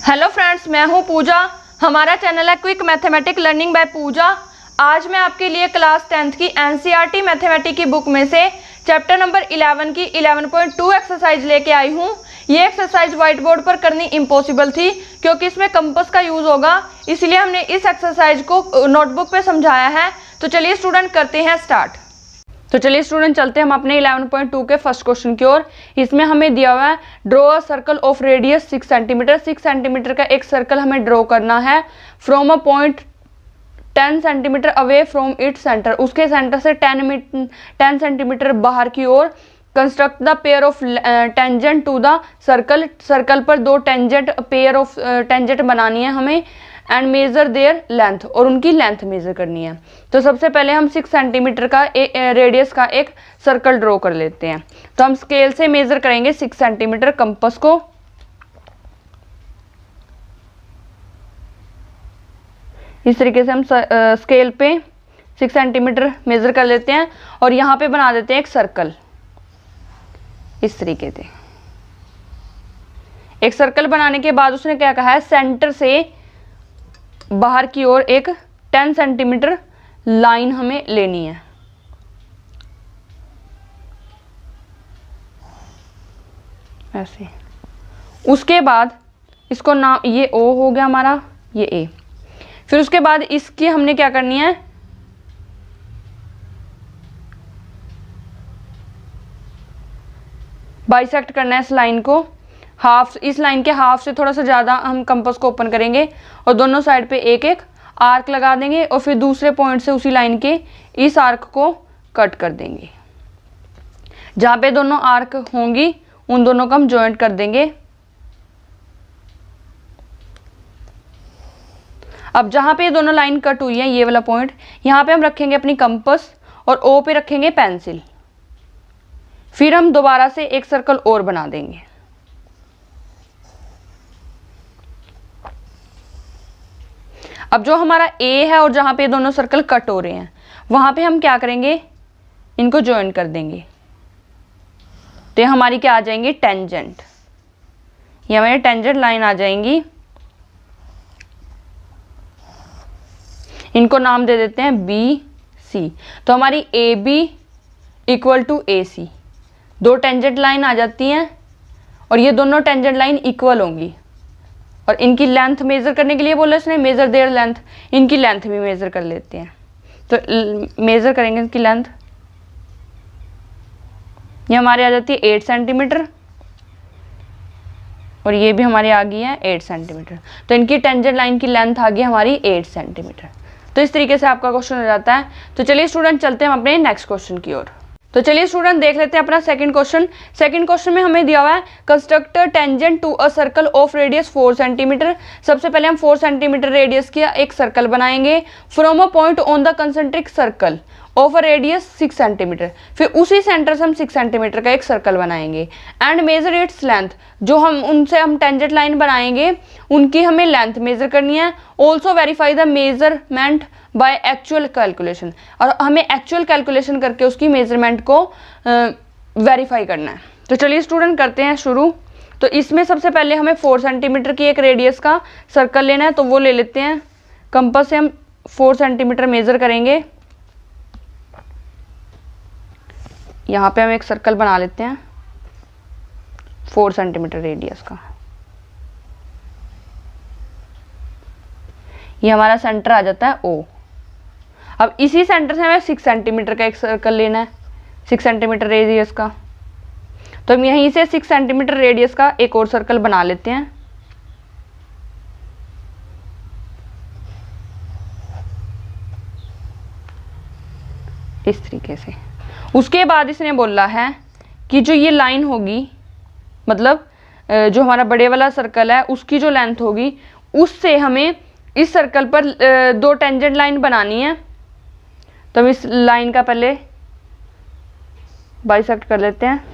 Hello friends, मैं हूं पूजा। हमारा चैनल है क्विक मैथमेटिक लर्निंग बाय पूजा। आज मैं आपके लिए क्लास 10th की एनसीईआरटी मैथमेटिक्स की बुक में से चैप्टर नंबर 11 की 11.2 एक्सरसाइज लेके आई हूं। ये एक्सरसाइज व्हाइट बोर्ड पर करनी इम्पॉसिबल थी क्योंकि इसमें कंपास का यूज होगा, इसलिए हमने इस एक्सरसाइज को नोटबुक पे समझाया है। तो चलिए स्टूडेंट करते हैं स्टार्ट। तो चलिए स्टूडेंट चलते हैं हम अपने 11.2 के फर्स्ट क्वेश्चन की ओर। इसमें हमें दिया हुआ है draw a circle of radius 6 centimetre. 6 centimetre का एक सर्कल हमें ड्रॉ करना है from a point 10 centimetre away from its centre. उसके सेंटर से 10 सेंटीमीटर बाहर की ओर। Construct the pair of tangent to the circle. Circle पर दो टेंजेंट पेयर ऑफ टेंजेंट बनानी है हमें। एंड मेजर देयर लेंथ, और उनकी लेंथ मेजर करनी है। तो सबसे पहले हम 6 सेंटीमीटर का रेडियस का एक सर्कल ड्रॉ कर लेते हैं। तो हम स्केल से मेजर करेंगे 6 सेंटीमीटर कंपास को। इस तरीके से हम स्केल पे 6 सेंटीमीटर मेजर कर लेते हैं और यहाँ पे बना देते हैं एक सर्कल। इस तरीके से एक सर्कल बनाने के बाद उसने क्या कहा है, सेंटर से बाहर की ओर एक 10 सेंटीमीटर लाइन हमें लेनी है। ऐसे उसके बाद इसको नाम, ये O हो गया हमारा, ये A। फिर उसके बाद इसकी हमने क्या करनी है, बाइसेक्ट करना है इस लाइन को। हाफ, इस लाइन के हाफ से थोड़ा सा ज़्यादा हम कंपास को ओपन करेंगे और दोनों साइड पे एक एक आर्क लगा देंगे और फिर दूसरे पॉइंट से उसी लाइन के इस आर्क को कट कर देंगे। जहाँ पे दोनों आर्क होंगी उन दोनों को हम जॉइंट कर देंगे। अब जहाँ पे ये दोनों लाइन कट हुई है, ये वाला पॉइंट, यहाँ पे हम रखेंगे अपनी कंपास और O पे रखेंगे पेंसिल। फिर हम दोबारा से एक सर्कल और बना देंगे। अब जो हमारा A है और जहाँ पे दोनों सर्कल कट हो रहे हैं वहाँ पे हम क्या करेंगे, इनको ज्वाइन कर देंगे। तो हमारी क्या आ जाएंगी, टेंजेंट। ये हमारी टेंजेंट लाइन आ जाएंगी। इनको नाम दे देते हैं BC। तो हमारी AB इक्वल टू AC। दो टेंजेंट लाइन आ जाती हैं और ये दोनों टेंजेंट लाइन इक्वल होंगी। और इनकी लेंथ मेजर करने के लिए बोला इसने, मेजर देयर लेंथ। इनकी लेंथ भी मेजर कर लेते हैं। तो मेजर करेंगे इनकी लेंथ। ये हमारे आ जाती है 8 सेंटीमीटर और ये भी हमारी आ गई है 8 सेंटीमीटर। तो इनकी टेंजेंट लाइन की लेंथ आ गई हमारी 8 सेंटीमीटर। तो इस तरीके से आपका क्वेश्चन हो जाता है। तो चलिए स्टूडेंट चलते हैं अपने नेक्स्ट क्वेश्चन की ओर। तो चलिए स्टूडेंट देख लेते हैं अपना सेकंड क्वेश्चन। सेकंड क्वेश्चन में हमें दिया हुआ है construct tangent to a circle of radius 4 centimetre. सबसे पहले हम 4 सेंटीमीटर रेडियस का एक सर्कल बनाएंगे from a point on the concentric circle of a radius 6 centimetre. फिर उसी सेंटर से हम 6 सेंटीमीटर का एक सर्कल बनाएंगे। एंड मेजर इट्स लेंथ, जो हम उनसे हम टेंजेंट लाइन बनाएंगे उनकी हमें लेंथ मेजर करनी है। Also verify the measurement by actual calculation, और हमें एक्चुअल कैलकुलेशन करके उसकी मेजरमेंट को वेरीफाई करना है। तो चलिए स्टूडेंट करते हैं शुरू। तो इसमें सबसे पहले हमें 4 सेंटीमीटर की एक रेडियस का सर्कल लेना है। तो वो ले लेते हैं, कंपास से हम 4 सेंटीमीटर मेजर करेंगे। यहाँ पे हम एक सर्कल बना लेते हैं 4 सेंटीमीटर रेडियस का। ये हमारा सेंटर आ जाता है O। अब इसी सेंटर से हमें 6 सेंटीमीटर का एक सर्कल लेना है, 6 सेंटीमीटर रेडियस का। तो हम यहीं से 6 सेंटीमीटर रेडियस का एक और सर्कल बना लेते हैं। इस तरीके से। उसके बाद इसने बोला है कि जो ये लाइन होगी, मतलब जो हमारा बड़े वाला सर्कल है उसकी जो लेंथ होगी उससे हमें इस सर्कल पर दो टेंजेंट लाइन बनानी है। तो हम इस लाइन का पहले बाइसेक्ट कर लेते हैं।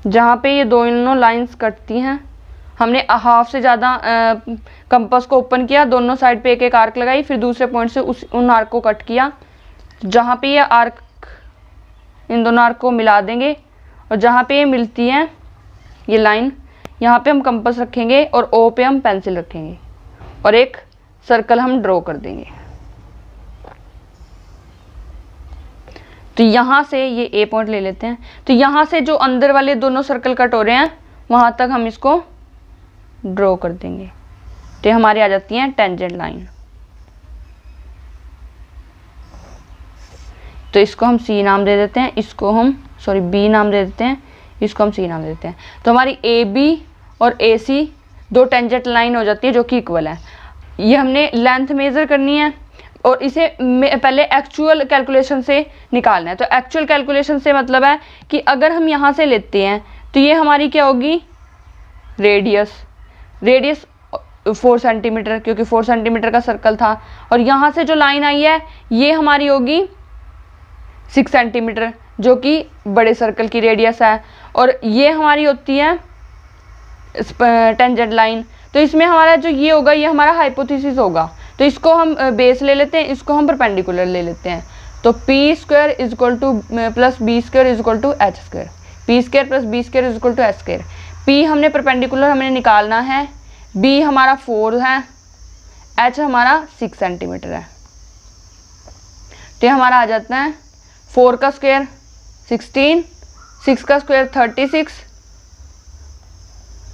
जहाँ पे ये दोनों लाइंस कटती हैं हमने हाफ से ज़्यादा कंपास को ओपन किया, दोनों साइड पे एक एक आर्क लगाई, फिर दूसरे पॉइंट से उन आर्क को कट किया। जहाँ पे ये आर्क, इन दोनों आर्क को मिला देंगे और जहाँ पे ये मिलती हैं ये लाइन, यहाँ पे हम कंपास रखेंगे और ओ पे हम पेंसिल रखेंगे और एक सर्कल हम ड्रॉ कर देंगे। तो यहाँ से ये ए पॉइंट ले लेते हैं। तो यहाँ से जो अंदर वाले दोनों सर्कल कट हो रहे हैं वहाँ तक हम इसको ड्रॉ कर देंगे। तो ये हमारी आ जाती है टेंजेंट लाइन। तो इसको हम सी नाम दे देते हैं, इसको हम बी नाम दे देते हैं, इसको हम सी नाम दे देते हैं। तो हमारी ए बी और ए सी दो टेंजेंट लाइन हो जाती है जो कि इक्वल है। ये हमने लेंथ मेज़र करनी है और इसे पहले एक्चुअल कैलकुलेशन से निकालना है। तो एक्चुअल कैलकुलेशन से मतलब है कि अगर हम यहाँ से लेते हैं तो ये हमारी क्या होगी, रेडियस 4 सेंटीमीटर, क्योंकि 4 सेंटीमीटर का सर्कल था। और यहाँ से जो लाइन आई है ये हमारी होगी 6 सेंटीमीटर, जो कि बड़े सर्कल की रेडियस है। और ये हमारी होती है टेंजेंट लाइन। तो इसमें हमारा जो ये होगा ये हमारा हाइपोथेसिस होगा। तो इसको हम बेस ले लेते हैं, इसको हम परपेंडिकुलर ले लेते हैं। तो P square is equal to plus B square is equal to H square, P square plus B square is equal to H square. P हमने परपेंडिकुलर हमने निकालना है, बी हमारा 4 है, एच हमारा 6 सेंटीमीटर है। तो हमारा आ जाता है 4 का स्क्वायर 16, 6 का स्क्वायर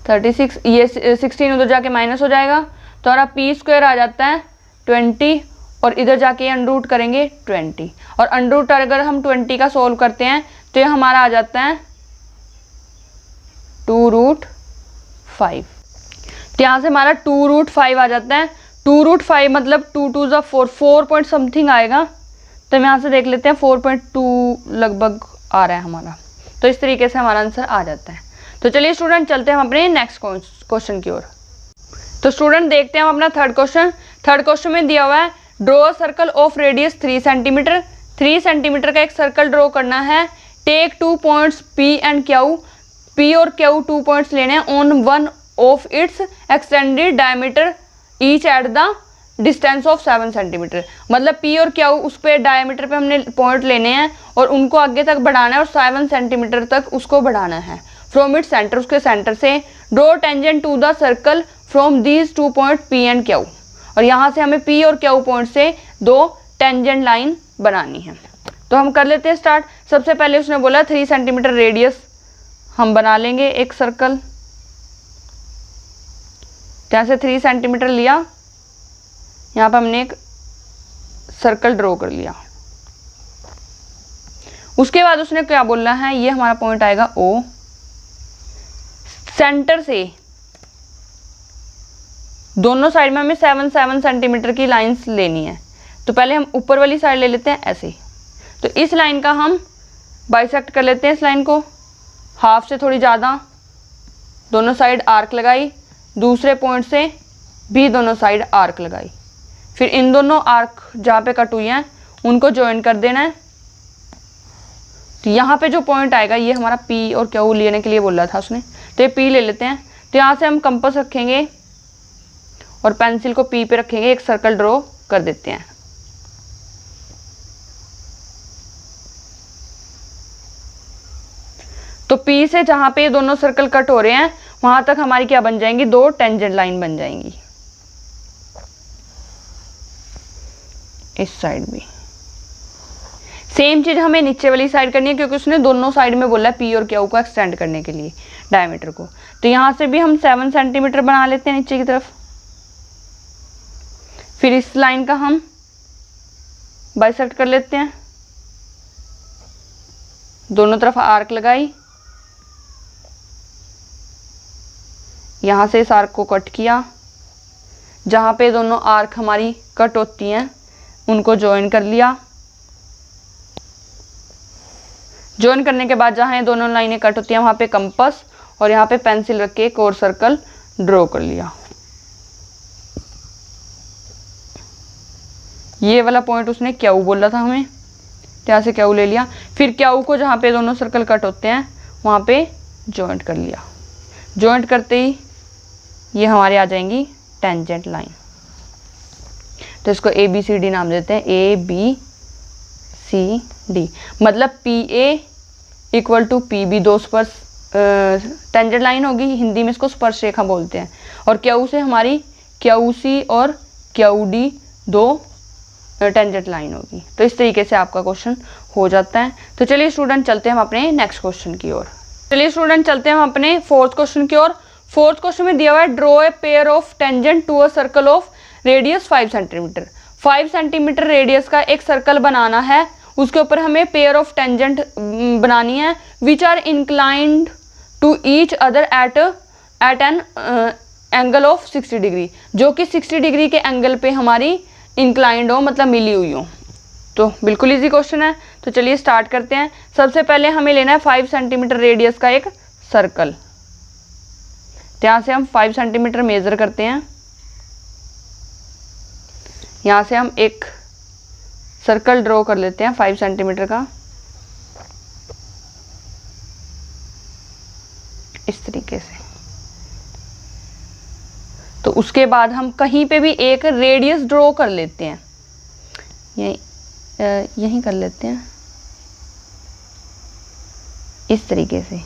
36, ये 16 उधर जाके माइनस हो जाएगा। तो हमारा पी स्क्वायर आ जाता है 20 और इधर जाके अंडरूट करेंगे 20। और अंडरूट अगर हम 20 का सोल्व करते हैं तो ये हमारा आ जाता है 2√5। तो यहाँ से हमारा 2√5 आ जाता है। 2√5 मतलब 2 2 ज़ा 4 पॉइंट समथिंग आएगा। तो हम यहाँ से देख लेते हैं 4.2 लगभग आ रहा है हमारा। तो इस तरीके से हमारा आंसर आ जाता है। तो चलिए स्टूडेंट चलते हैं हम अपने नेक्स्ट क्वेश्चन की ओर। तो स्टूडेंट देखते हैं हम अपना थर्ड क्वेश्चन में दिया हुआ है draw circle of radius 3 centimetre. 3 centimetre का एक सर्कल ड्रॉ करना है। Take 2 points P and Q, P और क्यू 2 पॉइंट्स लेने हैं on one of its extended diameter each at the distance of 7 centimetre. मतलब पी और क्यू उस पर डायमीटर पे हमने पॉइंट लेने हैं और उनको आगे तक बढ़ाना है और 7 सेंटीमीटर तक उसको बढ़ाना है फ्रॉम इट सेंटर, उसके सेंटर से। Draw tangent to the circle from these 2 point P and Q. और यहाँ से हमें पी और क्यू पॉइंट से 2 टेंजेंट लाइन बनानी है। तो हम कर लेते हैं स्टार्ट। सबसे पहले उसने बोला 3 सेंटीमीटर रेडियस हम बना लेंगे एक सर्कल। यहाँ से 3 सेंटीमीटर लिया, यहाँ पर हमने एक सर्कल ड्रॉ कर लिया। उसके बाद उसने क्या बोलना है, ये हमारा पॉइंट आएगा ओ। सेंटर से दोनों साइड में हमें 7 सेंटीमीटर की लाइंस लेनी है। तो पहले हम ऊपर वाली साइड ले लेते हैं ऐसे। तो इस लाइन का हम बाइसेक्ट कर लेते हैं, इस लाइन को हाफ से थोड़ी ज़्यादा, दोनों साइड आर्क लगाई, दूसरे पॉइंट से भी दोनों साइड आर्क लगाई। फिर इन दोनों आर्क जहाँ पे कट हुई हैं उनको ज्वाइन कर देना है। तो यहाँ पे जो पॉइंट आएगा ये हमारा पी और क्यू लेने के लिए बोल रहा था उसने। तो ये पी ले लेते हैं। तो यहाँ से हम कंपास रखेंगे और पेंसिल को पी पे रखेंगे, एक सर्कल ड्रॉ कर देते हैं। तो पी से जहाँ पे दोनों सर्कल कट हो रहे हैं वहां तक हमारी क्या बन जाएंगी, 2 टेंजेंट लाइन बन जाएंगी। इस साइड भी सेम चीज हमें नीचे वाली साइड करनी है, क्योंकि उसने दोनों साइड में बोला है पी और क्यू को एक्सटेंड करने के लिए डायमीटर को। तो यहाँ से भी हम 7 सेंटीमीटर बना लेते हैं नीचे की तरफ। फिर इस लाइन का हम बाइसेक्ट कर लेते हैं, दोनों तरफ आर्क लगाई, यहाँ से इस आर्क को कट किया, जहाँ पे दोनों आर्क हमारी कट होती हैं उनको ज्वाइन कर लिया। ज्वाइन करने के बाद जहाँ ये दोनों लाइनें कट होती हैं वहाँ पे कंपास और यहाँ पे पेंसिल रख के एक और सर्कल ड्रॉ कर लिया। ये वाला पॉइंट उसने क्यू बोला था हमें, यहाँ से क्यू ले लिया। फिर क्यू को जहाँ पे दोनों सर्कल कट होते हैं वहाँ पे जॉइंट कर लिया। जॉइंट करते ही ये हमारे आ जाएंगी टेंजेंट लाइन। तो इसको ए बी सी डी नाम देते हैं, ए बी सी डी। मतलब P A equal to P B, दो टेंजेंट लाइन होगी, हिंदी में इसको स्पर्श रेखा बोलते हैं। और क्यू से हमारी क्यू सी और क्यू डी दो टेंजेंट लाइन होगी। तो इस तरीके से आपका क्वेश्चन हो जाता है। तो चलिए स्टूडेंट चलते हैं हम अपने नेक्स्ट क्वेश्चन की ओर। चलिए स्टूडेंट चलते हैं हम अपने फोर्थ क्वेश्चन की ओर। फोर्थ क्वेश्चन में दिया हुआ है draw a pair of tangent to a circle of radius 5 centimetre. 5 centimetre radius का एक सर्कल बनाना है, उसके ऊपर हमें पेयर ऑफ टेंजेंट बनानी है which are inclined to each other at an angle of 60 degree, जो कि 60 डिग्री के एंगल पे हमारी इंक्लाइंड हो, मतलब मिली हुई हो। तो बिल्कुल इजी क्वेश्चन है। तो चलिए स्टार्ट करते हैं। सबसे पहले हमें लेना है 5 सेंटीमीटर रेडियस का एक सर्कल। तो यहाँ से हम 5 सेंटीमीटर मेजर करते हैं। यहाँ से हम एक सर्कल ड्रॉ कर लेते हैं 5 सेंटीमीटर का, इस तरीके से। तो उसके बाद हम कहीं पे भी एक रेडियस ड्रॉ कर लेते हैं, यहीं कर लेते हैं इस तरीके से।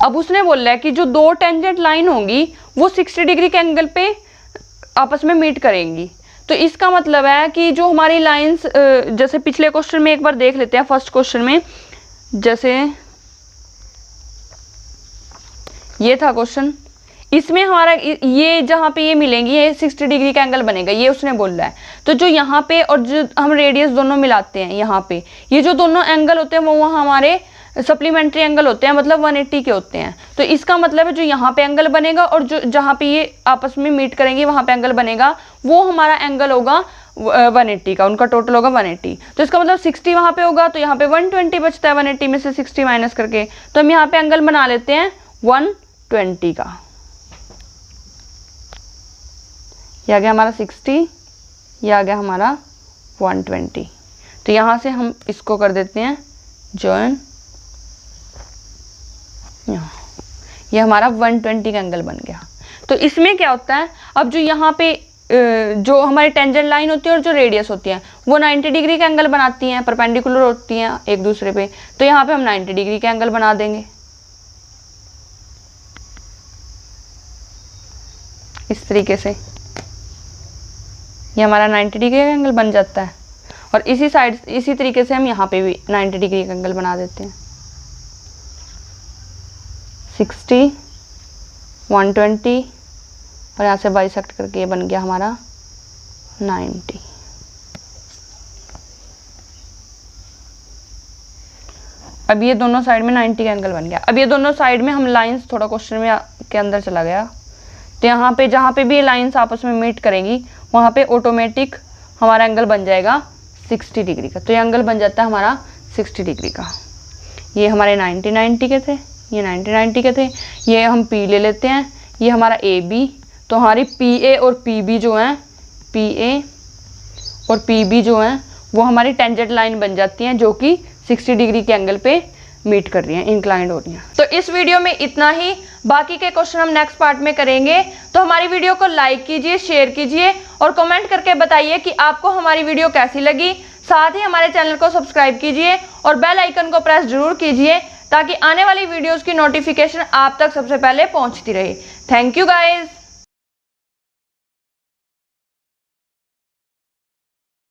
अब उसने बोला है कि जो दो टेंजेंट लाइन होंगी वो 60 डिग्री के एंगल पे आपस में मीट करेंगी। तो इसका मतलब है कि जो हमारी लाइंस, जैसे पिछले क्वेश्चन में एक बार देख लेते हैं, फर्स्ट क्वेश्चन में जैसे ये था क्वेश्चन, इसमें हमारा ये जहाँ पे ये मिलेंगी ये 60 डिग्री का एंगल बनेगा, ये उसने बोला है। तो जो यहाँ पे और जो हम रेडियस दोनों मिलाते हैं यहाँ पे, ये जो दोनों एंगल होते हैं वो हमारे सप्लीमेंट्री एंगल होते हैं, मतलब 180 के होते हैं। तो इसका मतलब है जो यहाँ पे एंगल बनेगा और जो जहाँ पे ये आपस में मीट करेंगे वहाँ पे एंगल बनेगा, वो हमारा एंगल होगा 180 का, उनका टोटल होगा 180। तो इसका मतलब 60 वहाँ पे होगा, तो यहाँ पे 120 बचता है 180 में से 60 माइनस करके। तो हम यहाँ पे एंगल बना लेते हैं 120 का। यह आ गया हमारा 60, यह आ गया हमारा 120। तो यहाँ से हम इसको कर देते हैं जॉइन, ये हमारा 120 का एंगल बन गया। तो इसमें क्या होता है, अब जो यहाँ पे जो हमारी टेंजेंट लाइन होती है और जो रेडियस होती है वो 90 डिग्री का एंगल बनाती हैं, परपेंडिकुलर होती हैं एक दूसरे पे। तो यहाँ पे हम 90 डिग्री का एंगल बना देंगे इस तरीके से। ये हमारा 90 डिग्री का एंगल बन जाता है। और इसी साइड इसी तरीके से हम यहाँ पे भी 90 डिग्री का एंगल बना देते हैं। 60, 120 और यहाँ से बाइसेक्ट करके ये बन गया हमारा 90। अब ये दोनों साइड में 90 का एंगल बन गया। अब ये दोनों साइड में हम लाइंस, थोड़ा क्वेश्चन में के अंदर चला गया, तो यहाँ पे जहाँ पे भी ये लाइंस आपस में मीट करेंगी वहाँ पे ऑटोमेटिक हमारा एंगल बन जाएगा 60 डिग्री का। तो ये एंगल बन जाता है हमारा 60 डिग्री का। ये हमारे 90 के थे, ये 90 के थे। ये हम P ले लेते हैं, ये हमारा AB। तो हमारी PA और PB जो हैं, PA और PB जो हैं वो हमारी टेंजेंट लाइन बन जाती हैं, जो कि 60 डिग्री के एंगल पे मीट कर रही हैं, इंक्लाइंड हो रही हैं। तो इस वीडियो में इतना ही, बाकी के क्वेश्चन हम नेक्स्ट पार्ट में करेंगे। तो हमारी वीडियो को लाइक कीजिए, शेयर कीजिए और कमेंट करके बताइए कि आपको हमारी वीडियो कैसी लगी। साथ ही हमारे चैनल को सब्सक्राइब कीजिए और बेल आइकन को प्रेस जरूर कीजिए ताकि आने वाली वीडियोस की नोटिफिकेशन आप तक सबसे पहले पहुंचती रहे। Thank you guys.